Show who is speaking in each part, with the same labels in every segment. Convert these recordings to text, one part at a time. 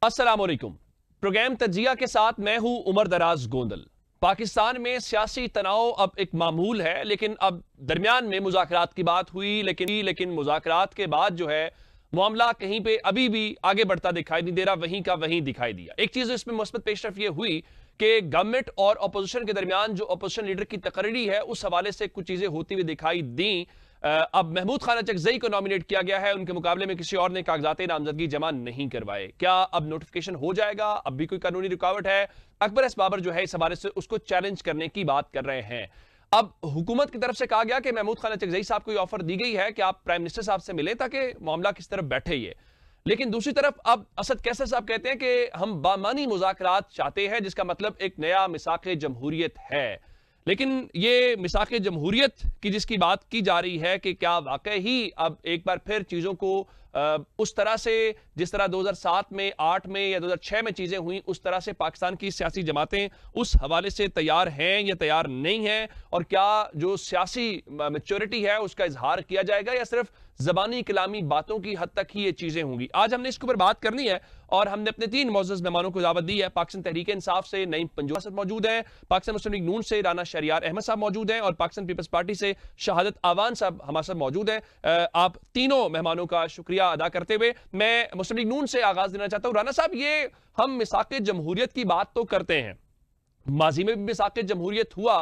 Speaker 1: अस्सलाम वालेकुम। प्रोग्राम तजिया के साथ मैं हूं उमर दराज गोंदल। पाकिस्तान में सियासी तनाव अब एक मामूल है, लेकिन अब दरमियान में मुज़ाकरात की बात हुई, लेकिन मुज़ाकरात के बाद जो है मामला कहीं पे अभी भी आगे बढ़ता दिखाई नहीं दे रहा, वहीं का वहीं दिखाई दिया। एक चीज इसमें मुस्बत पेशरफ ये हुई कि गवर्नमेंट और अपोजिशन के दरमियान जो अपोजिशन लीडर की तकरीरी है उस हवाले से कुछ चीजें होती हुई दिखाई दी। अब महमूद खान अचकजई को नॉमिनेट किया गया है, उनके मुकाबले में किसी और ने कागजात नामजदगी जमा नहीं करवाए। क्या अब नोटिफिकेशन हो जाएगा? अब भी कोई कानूनी रुकावट है? अकबर एस बाबर जो है इस हवाले से उसको चैलेंज करने की बात कर रहे हैं। अब हुकूमत की तरफ से कहा गया कि महमूद खान अचकजई साहब को ऑफर दी गई है कि आप प्राइम मिनिस्टर साहब से मिले ताकि मामला किस तरफ बैठे। ये लेकिन दूसरी तरफ अब असद कैसर साहब कहते हैं कि हम बामानी मुज़ाकरात चाहते हैं, जिसका मतलब एक नया मिसाक़े जमहूरियत है। लेकिन ये मिसाक़े जमहूरियत की जिसकी बात की जा रही है कि क्या वाकई ही अब एक बार फिर चीज़ों को उस तरह से जिस तरह 2007 में 8 में या 2006 में चीज़ें हुई उस तरह से पाकिस्तान की सियासी जमातें उस हवाले से तैयार हैं या तैयार नहीं हैं, और क्या जो सियासी मैच्योरिटी है उसका इजहार किया जाएगा या सिर्फ ज़बानी कलामी बातों की हद तक ही ये चीज़ें होंगी। आज हमने इसके ऊपर बात करनी है और हमने अपने 3 मोअज़्ज़ज़ मेहमानों को दावत दी है। पाकिस्तान तहरीक इंसाफ से नईम पंजूरा साहब मौजूद हैं, पाकिस्तान मुस्लिम लीग नून से राना शहरियार अहमद साहब मौजूद हैं और पाकिस्तान पीपल्स पार्टी से शहादत आवान साहब हमारे साथ मौजूद हैं। आप तीनों मेहमानों का शुक्रिया अदा करते हुए मैं मुस्लिम लीग नून से आगाज देना चाहता हूं। राना साहब, ये हम मिसाक़े जमहूरियत की बात तो करते हैं, माजी में भी मिसाक़े जमहूरियत हुआ,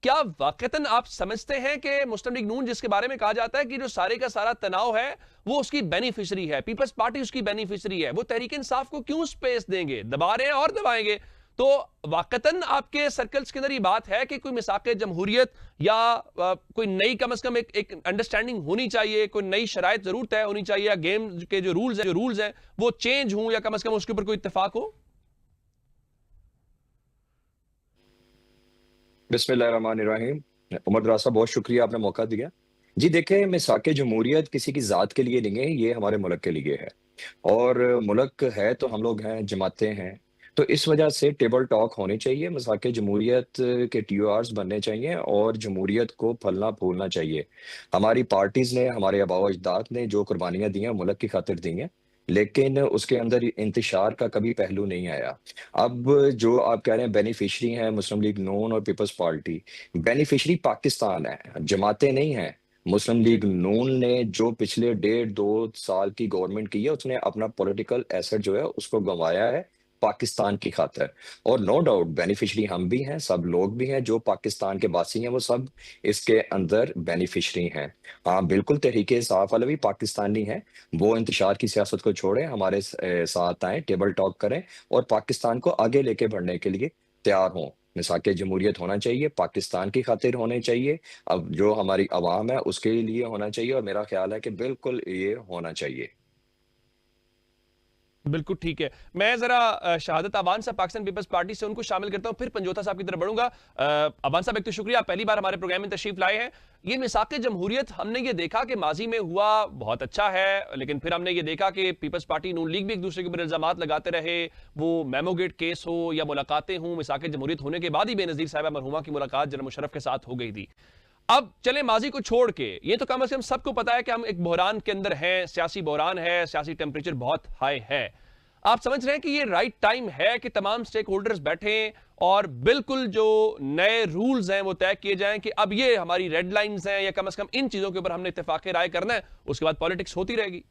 Speaker 1: क्या वाकईतन आप समझते हैं कि मुस्लिम लीग नून जिसके बारे में कहा जाता है कि जो सारे का सारा तनाव है वो उसकी बेनिफिशरी है, पीपल्स पार्टी उसकी बेनिफिशरी है, वो तहरीक इंसाफ को क्यों स्पेस देंगे? दबा रहे हैं और दबाएंगे। तो वाकईतन आपके सर्कल्स के अंदर ये बात है कि कोई मिसाक़े जमहूरियत या कोई नई कम से कम एक अंडरस्टैंडिंग होनी चाहिए, कोई नई शराइत जरूर तय होनी चाहिए, या गेम के जो रूल्स हैं वो चेंज हों या कम से कम उसके ऊपर कोई इत्तेफाक हो?
Speaker 2: बिस्मिल्लाहिर्रहमानिर्रहीम। उमर दराज साहब, बहुत शुक्रिया, आपने मौका दिया। जी देखें, मिसाके जमहूरियत किसी की ज़ात के लिए नहीं है, ये हमारे मुल्क के लिए है। और मुल्क है तो हम लोग हैं, जमातें हैं। तो इस वजह से टेबल टॉक होनी चाहिए, मिसाके जमहूरियत के टीओआर्स बनने चाहिए और जमहूरियत को फलना फूलना चाहिए। हमारी पार्टीज़ ने, हमारे आबा व अजदाद ने जो कुर्बानियाँ दी हैं, मुल्क की खातिर दी हैं, लेकिन उसके अंदर इंतशार का कभी पहलू नहीं आया। अब जो आप कह रहे हैं बेनिफिशरी हैं मुस्लिम लीग नून और पीपल्स पार्टी, बेनिफिशरी पाकिस्तान है, जमातें नहीं हैं। मुस्लिम
Speaker 1: जी।
Speaker 2: लीग नून ने जो पिछले 1.5-2 साल की गवर्नमेंट की है, उसने अपना पॉलिटिकल एसेट जो है उसको गंवाया है पाकिस्तान की खातिर। और नो डाउट बेनिफिशरी हम भी हैं, सब लोग भी हैं जो पाकिस्तान के वासी हैं, वो सब इसके अंदर बेनिफिशरी हैं। हाँ बिल्कुल, तहरीके इंसाफ वाले भी पाकिस्तानी हैं। वो इंतशार की सियासत को छोड़ें, हमारे साथ आएं, टेबल टॉक करें और पाकिस्तान को आगे लेके बढ़ने के लिए तैयार हों। मिसाके जमहूरियत होना चाहिए, पाकिस्तान की खातिर होने चाहिए, अब जो हमारी आवाम है उसके लिए होना चाहिए, और मेरा ख्याल है कि बिल्कुल ये होना चाहिए।
Speaker 1: बिल्कुल ठीक है। मैं जरा शहादत अवान साहब पाकिस्तान पीपल्स पार्टी से उनको शामिल करता हूं, फिर पंजोता साहब की तरफ बढ़ूंगा। अवान साहब, एक तो शुक्रिया, पहली बार हमारे प्रोग्राम में तशरीफ लाए हैं। ये मिसाक़े जमहूरियत हमने ये देखा कि माजी में हुआ, बहुत अच्छा है, लेकिन फिर हमने ये देखा कि पीपल्स पार्टी नून लीग भी एक दूसरे के ऊपर इल्जामात लगाते रहे। वो मेमोगेट केस हो या मुलाकातें हों, मिसाक़े जमहूरियत होने के बाद ही बेनज़ीर साहिबा मरहुमा की मुलाकात जनरल मुशर्रफ के साथ हो गई थी। अब चले माजी को छोड़ के, ये तो कम से कम सबको पता है कि हम एक बहरान के अंदर हैं, सियासी बहरान है, सियासी टेम्परेचर बहुत हाई है। आप समझ रहे हैं कि ये राइट टाइम है कि तमाम स्टेक होल्डर्स बैठें और बिल्कुल जो नए रूल्स हैं वो तय किए जाएं कि अब ये हमारी रेड लाइंस हैं, या कम से कम इन चीजों के ऊपर हमने इत्तेफाक राय करना है, उसके बाद पॉलिटिक्स होती रहेगी।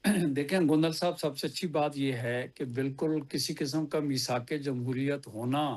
Speaker 3: देखें गोंदल साहब, सबसे अच्छी बात यह है कि बिल्कुल किसी किस्म का मिसाके जमहूरियत होना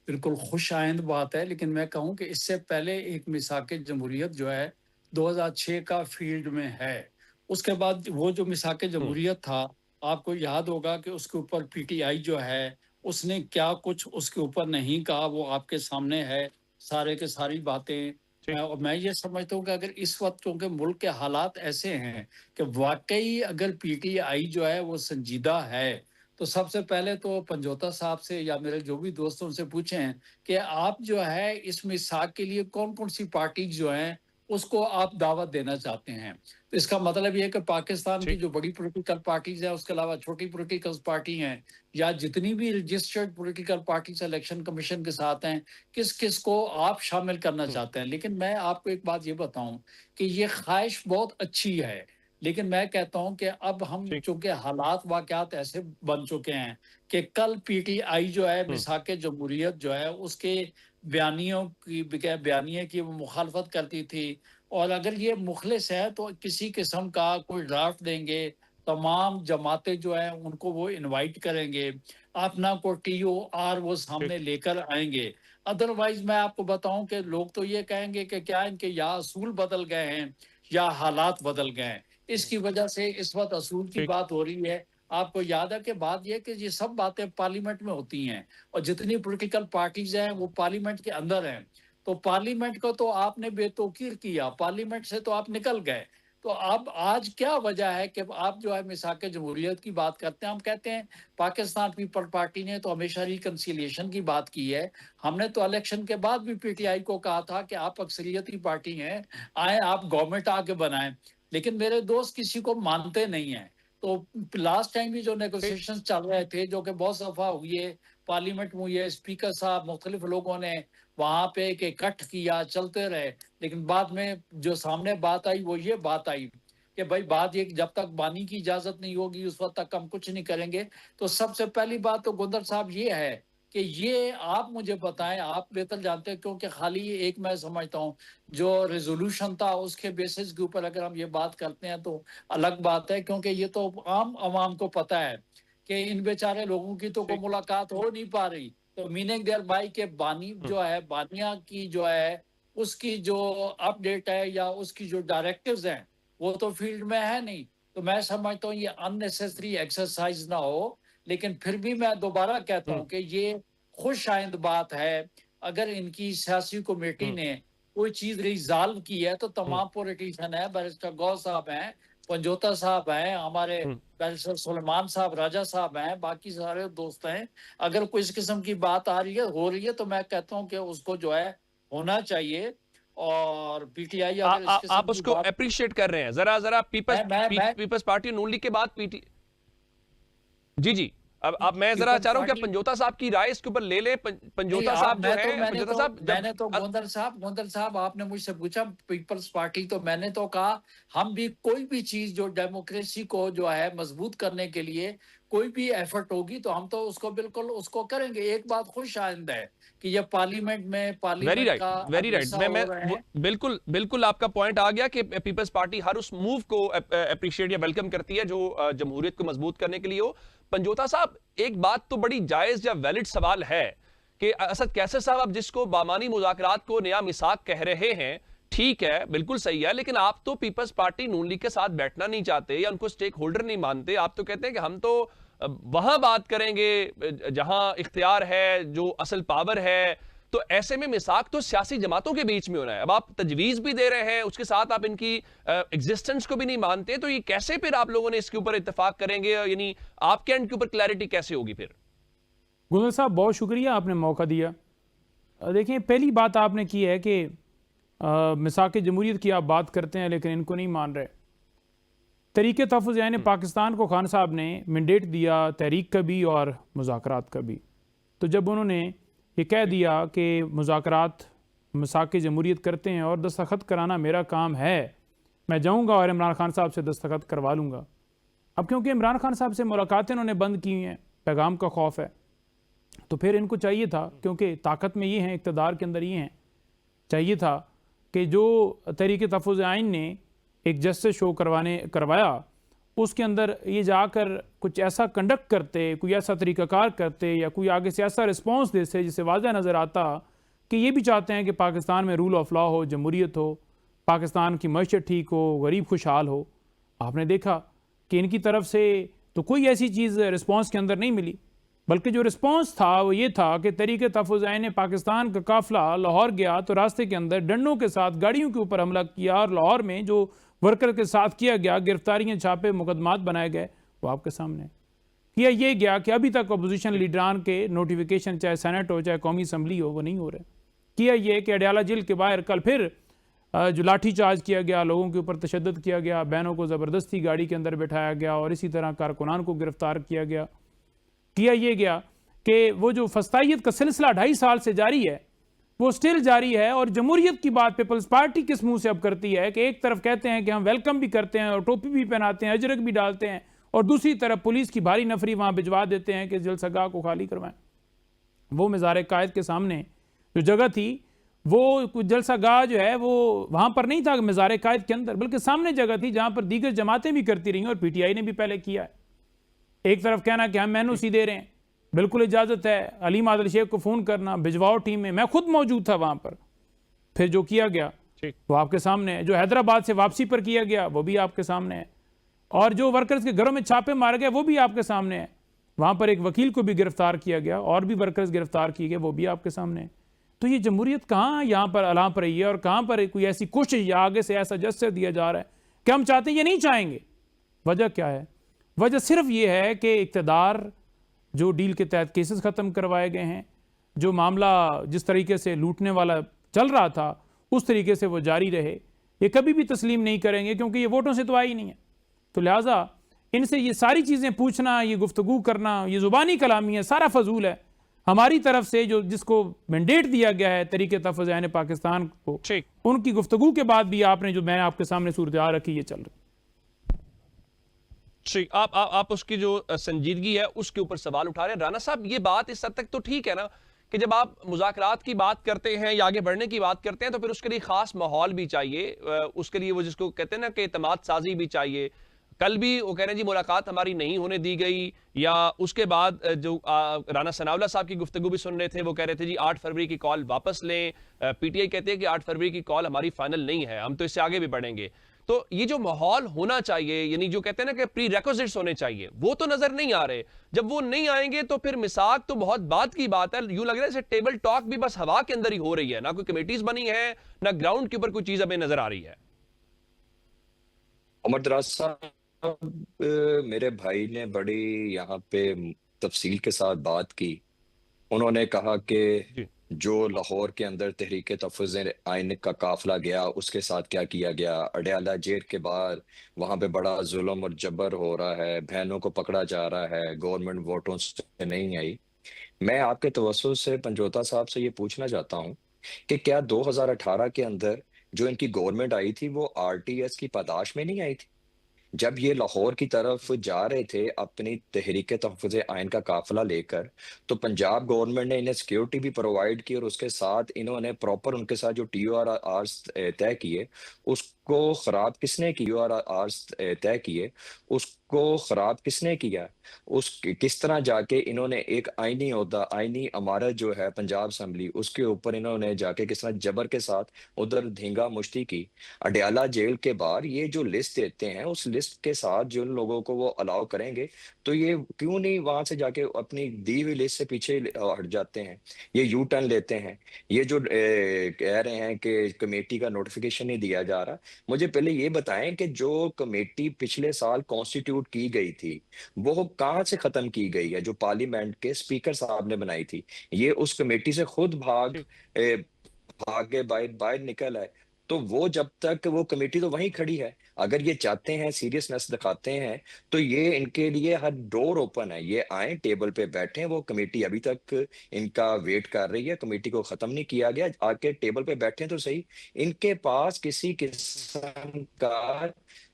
Speaker 3: बिल्कुल खुश आइंद बात है, लेकिन मैं कहूँ कि इससे पहले एक मिसाके जमहूरियत जो है 2006 का फील्ड में है। उसके बाद वो जो मिसाके
Speaker 1: हम्म।
Speaker 3: जमहूरियत था, आपको याद होगा कि उसके ऊपर पीटीआई जो है उसने क्या कुछ उसके ऊपर नहीं कहा, वो आपके सामने है, सारे के सारी बातें। और मैं ये समझता हूँ कि अगर इस वक्त क्योंकि मुल्क के हालात ऐसे हैं कि वाकई अगर पीटीआई जो है वो संजीदा है, तो सबसे पहले तो पंजोता साहब से या मेरे जो भी दोस्तों से पूछें कि आप जो है इस मिसाक के लिए कौन कौन सी पार्टी जो हैं उसको आप दावत देना चाहते हैं। तो इसका मतलब ये है कि पाकिस्तान की
Speaker 1: ठीक।
Speaker 3: जो बड़ी पॉलिटिकल पार्टीज है, उसके अलावा छोटी पॉलिटिकल पार्टी हैं, या जितनी भी registered political parties election commission के साथ हैं, किस किस को आप शामिल करना
Speaker 1: हम्म।
Speaker 3: चाहते हैं। लेकिन मैं आपको एक बात ये बताऊं कि ये ख्वाहिश बहुत अच्छी है, लेकिन मैं कहता हूं कि अब हम
Speaker 1: ठीक।
Speaker 3: चूंकि हालात वाकयात ऐसे बन चुके हैं कि कल पीटीआई जो है मिसाके जमहूरियत जो है उसके बयानिए की वो मुखालफत करती थी, और अगर ये मुखलिस है तो किसी किस्म का कोई ड्राफ्ट देंगे, तमाम जमातें जो है उनको वो इनवाइट करेंगे, अपना को TOR वो सामने लेकर आएंगे। अदरवाइज मैं आपको बताऊं कि लोग तो ये कहेंगे कि क्या इनके या असूल बदल गए हैं या हालात बदल गए हैं। इसकी वजह से इस वक्त असूल की
Speaker 1: ठीक।
Speaker 3: बात हो रही है। आपको याद है कि बात यह कि ये सब बातें पार्लियामेंट में होती हैं, और जितनी पॉलिटिकल पार्टीज हैं वो पार्लियामेंट के अंदर हैं। तो पार्लियामेंट को तो आपने बेतौकीर किया, पार्लियामेंट से तो आप निकल गए। तो अब आज क्या वजह है कि आप जो है मिसाके जमहूरियत की बात करते हैं? हम कहते हैं पाकिस्तान पीपल पार्टी ने तो हमेशा रिकंसिलिएशन की बात की है। हमने तो इलेक्शन के बाद भी पीटीआई को कहा था कि आप अक्सरियती पार्टी हैं, आए आप गवर्नमेंट आके बनाएं, लेकिन मेरे दोस्त किसी को मानते नहीं हैं। तो लास्ट टाइम भी जो नेगोशिएशन चल रहे थे, जो कि बहुत दफा हुई है, पार्लियामेंट में हुई है, स्पीकर साहब मुख्तलिफ लोगों ने वहां पे एक इकट्ठ किया, चलते रहे, लेकिन बाद में जो सामने बात आई वो ये बात आई कि भाई बात ये कि जब तक बानी की इजाजत नहीं होगी उस वक्त तक हम कुछ नहीं करेंगे। तो सबसे पहली बात तो गुंदर साहब ये है कि ये आप मुझे बताएं, आप बेहतर जानते हैं, क्योंकि खाली एक मैं समझता हूं जो रेजोल्यूशन था उसके बेसिस के ऊपर अगर हम ये बात करते हैं तो अलग बात है, क्योंकि ये तो आम आवाम को पता है कि इन बेचारे लोगों की तो कोई मुलाकात हो नहीं पा रही। तो मीनिंग देयर बाई के बानी जो है, बानिया की जो है उसकी जो अपडेट है या उसकी जो डायरेक्टिव्स हैं वो तो फील्ड में है नहीं। तो मैं समझता हूँ ये अननेसेसरी एक्सरसाइज ना हो, लेकिन फिर भी मैं दोबारा कहता हूँ कि ये खुश आइंद बात है। अगर इनकी सियासी कमेटी ने कोई चीज रिजॉल्व की है तो तमाम पॉलिटिशियन है, बैरिस्टर गौ साहब हैं, पंजोता साहब हैं, हमारे बैरिस्टर सुलेमान साहब, राजा साहब हैं, बाकी सारे दोस्त हैं। अगर कोई इस किस्म की बात आ रही है, हो रही है, तो मैं कहता हूँ कि उसको जो है होना चाहिए। और पीटीआई अगर इस किस्म
Speaker 1: आप
Speaker 3: की
Speaker 1: उसको
Speaker 3: बात,
Speaker 1: अप्रिशिएट कर रहे हैं। जरा पीपल्स पार्टी नून लीग के बाद पीटी जी जी अब मैं जरा चाह रहा हूं कि आप पंजोता साहब की राय इसके ऊपर ले ले। पंजोता साहब जो है, पंजोता साहब
Speaker 3: मैंने तो गोंदल साहब आपने मुझसे पूछा पीपल्स पार्टी, तो मैंने तो कहा हम भी कोई भी चीज जो डेमोक्रेसी को जो है मजबूत करने के लिए कोई भी एफर्ट होगी तो हम तो उसको बिल्कुल उसको करेंगे। एक बात खुश आइंद है कि ये पार्लियामेंट में
Speaker 1: वेरी
Speaker 3: पार्लियामेंट
Speaker 1: राइट,
Speaker 3: का
Speaker 1: वेरी राइट।
Speaker 3: हिस्सा
Speaker 1: मैं
Speaker 3: हो रहे हैं।
Speaker 1: बिल्कुल बिल्कुल आपका पॉइंट आ गया कि पीपल्स पार्टी हर उस मूव को अप्रिशिएट या वेलकम करती है जो जमहूरियत को मजबूत करने के लिए हो। पंजोता साहब, एक बात तो बड़ी जायज या वैलिड सवाल है कि असद कैसर साहब आप जिसको बामानी मुज़ाकरात को नया मिसाक कह रहे हैं, ठीक है, बिल्कुल सही है, लेकिन आप तो पीपल्स पार्टी नून लीग के साथ बैठना नहीं चाहते या उनको स्टेक होल्डर नहीं मानते। आप तो कहते हैं कि हम तो वहां बात करेंगे जहां इख्तियार है, जो असल पावर है। तो ऐसे में मिसाक तो सियासी जमातों के बीच में होना है। अब आप तजवीज भी दे रहे हैं, उसके साथ आप इनकी एग्जिस्टेंस को भी नहीं मानते, तो ये कैसे फिर आप लोगों ने इसके ऊपर इत्तेफाक करेंगे? यानी आपके एंड के ऊपर क्लैरिटी कैसे होगी फिर?
Speaker 4: गुंदर साहब बहुत शुक्रिया, आपने मौका दिया। देखिए, पहली बात आपने की है कि मिसाक जमहूरियत की आप बात करते हैं लेकिन इनको नहीं मान रहे। तहरीक तहफ़्फ़ुज़ यानी पाकिस्तान को खान साहब ने मैंडेट दिया तहरीक का भी और मुज़ाकरात का भी। तो जब उन्होंने ये कह दिया कि मुज़ाकरात मिसाक जमहूरियत करते हैं और दस्तखत कराना मेरा काम है, मैं जाऊंगा और इमरान खान साहब से दस्तखत करवा लूँगा। अब क्योंकि इमरान खान साहब से मुलाकातें उन्होंने बंद की हैं, पैगाम का खौफ है, तो फिर इनको चाहिए था, क्योंकि ताकत में ये हैं, इक़्तिदार के अंदर ये हैं, चाहिए था कि जो तहरीक तहफ़्फ़ुज़ आइन ने एक जस्टिस शो करवाया उसके अंदर ये जाकर कुछ ऐसा कंडक्ट करते, कोई ऐसा तरीक़ाकार करते या कोई आगे से ऐसा रिस्पॉन्स देते जिससे वाज़ह नज़र आता कि ये भी चाहते हैं कि पाकिस्तान में रूल ऑफ लॉ हो, जमहूरियत हो, पाकिस्तान की मईशत ठीक हो, गरीब खुशहाल हो। आपने देखा कि इनकी तरफ से तो कोई ऐसी चीज़ रिस्पॉन्स के अंदर नहीं मिली, बल्कि जो रिस्पॉन्स था वो ये था कि तहरीक तहफ़्फ़ुज़ आइन ने पाकिस्तान का काफ़िला लाहौर गया तो रास्ते के अंदर डंडों के साथ गाड़ियों के ऊपर हमला किया, और लाहौर में जो वर्कर के साथ किया गया, गिरफ्तारियां, छापे, मुकदमात बनाए गए, वो आपके सामने किया ये गया कि अभी तक अपोजिशन लीडरान के नोटिफिकेशन चाहे सेनेट हो चाहे कौमी असम्बली हो वो नहीं हो रहे। किया ये कि अडयाला जेल के बाहर कल फिर जो लाठी चार्ज किया गया, लोगों के ऊपर तशद्दुद किया गया, बहनों को ज़बरदस्ती गाड़ी के अंदर बैठाया गया और इसी तरह कारकुनान को गिरफ्तार किया गया। किया ये गया कि वो जो फस्तायत का सिलसिला 2.5 साल से जारी है वो स्टिल जारी है। और जमहूरियत की बात पीपल्स पार्टी किस मुंह से अब करती है कि एक तरफ कहते हैं कि हम वेलकम भी करते हैं और टोपी भी पहनाते हैं, अजरक भी डालते हैं, और दूसरी तरफ पुलिस की भारी नफरी वहां भिजवा देते हैं कि जलसागाह को खाली करवाएं। वो मज़ार कायद के सामने जो जगह थी, वो जलसागाह जो है वो वहां पर नहीं था मज़ार कायद के अंदर, बल्कि सामने जगह थी जहां पर दीगर जमातें भी करती रही और पीटीआई ने भी पहले किया है। एक तरफ कहना कि हम मेनूसी दे रहे हैं, बिल्कुल इजाज़त है, अलीम आदिल शेख को फ़ोन करना, भिजवाओ टीम में, मैं खुद मौजूद था वहां पर। फिर जो किया गया वो आपके सामने है, जो हैदराबाद से वापसी पर किया गया वो भी आपके सामने है, और जो वर्कर्स के घरों में छापे मारे गए वो भी आपके सामने है। वहां पर एक वकील को भी गिरफ्तार किया गया और भी वर्कर्स गिरफ्तार किए गए, वो भी आपके सामने है। तो ये जमहूरियत कहाँ यहाँ पर अलाम पर रही है, और कहाँ पर कोई ऐसी कोशिश या आगे से ऐसा जस्टिस दिया जा रहा है कि हम चाहते हैं ये नहीं चाहेंगे। वजह क्या है? वजह सिर्फ ये है कि इक़्तिदार जो डील के तहत केसेस ख़त्म करवाए गए हैं, जो मामला जिस तरीके से लूटने वाला चल रहा था उस तरीके से वो जारी रहे, ये कभी भी तस्लीम नहीं करेंगे, क्योंकि ये वोटों से तो आई नहीं है। तो लिहाजा इनसे ये सारी चीज़ें पूछना, ये गुफ्तगू करना, ये ज़ुबानी कलामी है, सारा फजूल है। हमारी तरफ से जो जिसको मैंडेट दिया गया है तरीके तहफ़्फ़ुज़ ऐन पाकिस्तान को, उनकी गुफ्तगू के बाद भी आपने जो मैंने आपके सामने सूरत हाल रखी, ये चल रही।
Speaker 1: ठीक, आप उसकी जो संजीदगी है उसके ऊपर सवाल उठा रहे हैं। राना साहब, ये बात इस हद तक तो ठीक है ना कि जब आप मुज़ाकरात की बात करते हैं या आगे बढ़ने की बात करते हैं तो फिर उसके लिए खास माहौल भी चाहिए, उसके लिए वो जिसको कहते हैं ना कि एतमाद साजी भी चाहिए। कल भी वो कह रहे हैं जी मुलाकात हमारी नहीं होने दी गई, या उसके बाद जो राना सनाउल्लाह साहब की गुफ्तगू भी सुन रहे थे, वो कह रहे थे जी 8 फरवरी की कॉल वापस लें। पीटीआई कहते हैं कि 8 फरवरी की कॉल हमारी फाइनल नहीं है, हम तो इससे आगे भी बढ़ेंगे। तो ये जो माहौल होना चाहिए, यानी जो कहते हैं ना कि प्री रिक्विजिट्स होने चाहिए, वो तो नजर नहीं आ रहे। जब वो नहीं आएंगे तो फिर मिसाक तो बहुत बात की बात है। यूं लग रहा है जैसे टेबल टॉक भी बस हवा के अंदर ही हो रही है, ना कोई कमेटीज बनी है, ना ग्राउंड के ऊपर कोई चीज हमें नजर आ रही है।
Speaker 2: उमर दराज साहब, मेरे भाई ने बड़ी यहाँ पे तफसील के साथ बात की। उन्होंने कहा कि जो लाहौर के अंदर तहरीक तहफ़्फ़ुज़ आइन का काफिला गया, उसके साथ क्या किया गया। अडयाला जेल के बाद वहां पे बड़ा जुल्म और जबर हो रहा है, बहनों को पकड़ा जा रहा है, गवर्नमेंट वोटों से नहीं आई। मैं आपके तवज्जुह से पंजोता साहब से ये पूछना चाहता हूँ कि क्या 2018 के अंदर जो इनकी गवर्नमेंट आई थी वो आरटीएस की पादाश में नहीं आई थी? जब ये लाहौर की तरफ जा रहे थे अपनी तहरीक तहफ़्फ़ुज़ आइन का काफिला लेकर, तो पंजाब गवर्नमेंट ने इन्हें सिक्योरिटी भी प्रोवाइड की, और उसके साथ इन्होंने प्रॉपर उनके साथ जो टीओआरआर्स तय किए, उसको खराब किसने टीओआरआर्स तय किए, उसको खराब किसने किया? उस किस तरह जाके इन्होंने एक आईनी ओहदा, आईनी अमारत जो है पंजाब असेंबली, उसके ऊपर इन्होंने जाके किस तरह जबर के साथ उधर धींगा मुश्ती की। अडयाला जेल के बाहर ये जो लिस्ट देते हैं, उस लिस्ट के साथ जिन लोगों को वो अलाउ करेंगे, तो ये क्यों नहीं वहां से जाके अपनी दी हुई लिस्ट से पीछे हट जाते हैं, ये यू टर्न लेते हैं। ये जो कह रहे हैं कि कमेटी का नोटिफिकेशन नहीं दिया जा रहा, मुझे पहले ये बताएं कि जो कमेटी पिछले साल कॉन्स्टिट्यूट की गई थी वो कहाँ से खत्म की गई है, जो पार्लियामेंट के स्पीकर साहब ने बनाई थी। ये उस कमेटी से खुद भागे बाहर बाहर निकल आए। तो वो जब तक वो कमेटी तो वहीं खड़ी है। अगर ये चाहते हैं, सीरियसनेस दिखाते हैं, तो ये इनके लिए हर डोर ओपन है, ये आए टेबल पे बैठे। वो कमेटी अभी तक इनका वेट कर रही है, कमेटी को खत्म नहीं किया गया, आके टेबल पे बैठे तो सही। इनके पास किसी किस्म का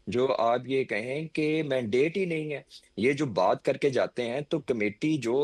Speaker 2: जो आप ये कहें कि मैंडेट ही नहीं है। ये जो बात करके जाते हैं तो कमेटी जो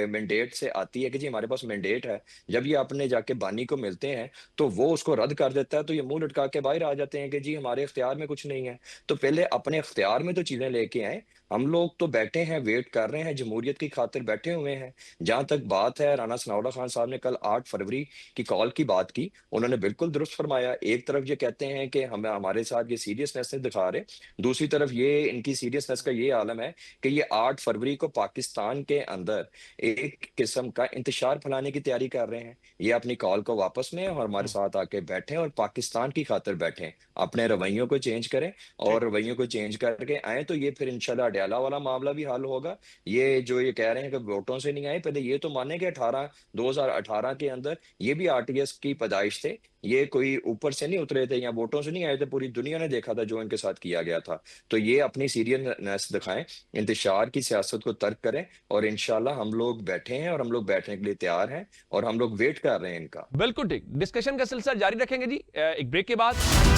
Speaker 2: मैंडेट से आती है कि जी हमारे पास मैंडेट है, जब ये अपने जाके बानी को मिलते हैं तो वो उसको रद्द कर देता है, तो ये मुंह लटका के बाहर आ जाते हैं कि जी हमारे इख्तियार में कुछ नहीं है। तो पहले अपने इख्तियार में तो चीजें लेके आए। हम लोग तो बैठे हैं, वेट कर रहे हैं, जमहूरियत की खातिर बैठे हुए हैं। जहां तक बात है, राना सनाउल्लाह खान साहब ने कल 8 फरवरी की कॉल की बात की, उन्होंने बिल्कुल दुरुस्त फरमाया। एक तरफ ये कहते हैं कि हम हमारे साथ ये सीरियसनेस नहीं दिखा रहे, दूसरी तरफ ये इनकी सीरियसनेस का ये आलम है कि ये 8 फरवरी को पाकिस्तान के अंदर एक किस्म का इंतशार फैलाने की तैयारी कर रहे हैं। ये अपनी कॉल को वापस लें और हमारे साथ आके बैठें और पाकिस्तान की खातिर बैठें, अपने रवैयों को चेंज करें, और रवैयों को चेंज करके आए तो ये फिर इंशाल्लाह अडयाला वाला मामला भी हल होगा। ये जो ये कह रहे हैं कि वोटों से नहीं आए, पहले ये तो माने कि 2018 के अंदर ये भी आरटीएस की पैदाइश थे, ये कोई ऊपर से नहीं उतरे थे या वोटों से नहीं आए थे, पूरी दुनिया ने देखा था जो इनके साथ किया गया था। तो ये अपनी सीरियसनेस दिखाएं, इंतशार की सियासत को तर्क करें, और इंशाल्लाह हम लोग बैठे हैं और हम लोग बैठने के लिए तैयार हैं और हम लोग वेट कर रहे हैं इनका।
Speaker 1: बिल्कुल ठीक, डिस्कशन का सिलसिला जारी रखेंगे जी एक ब्रेक के बाद।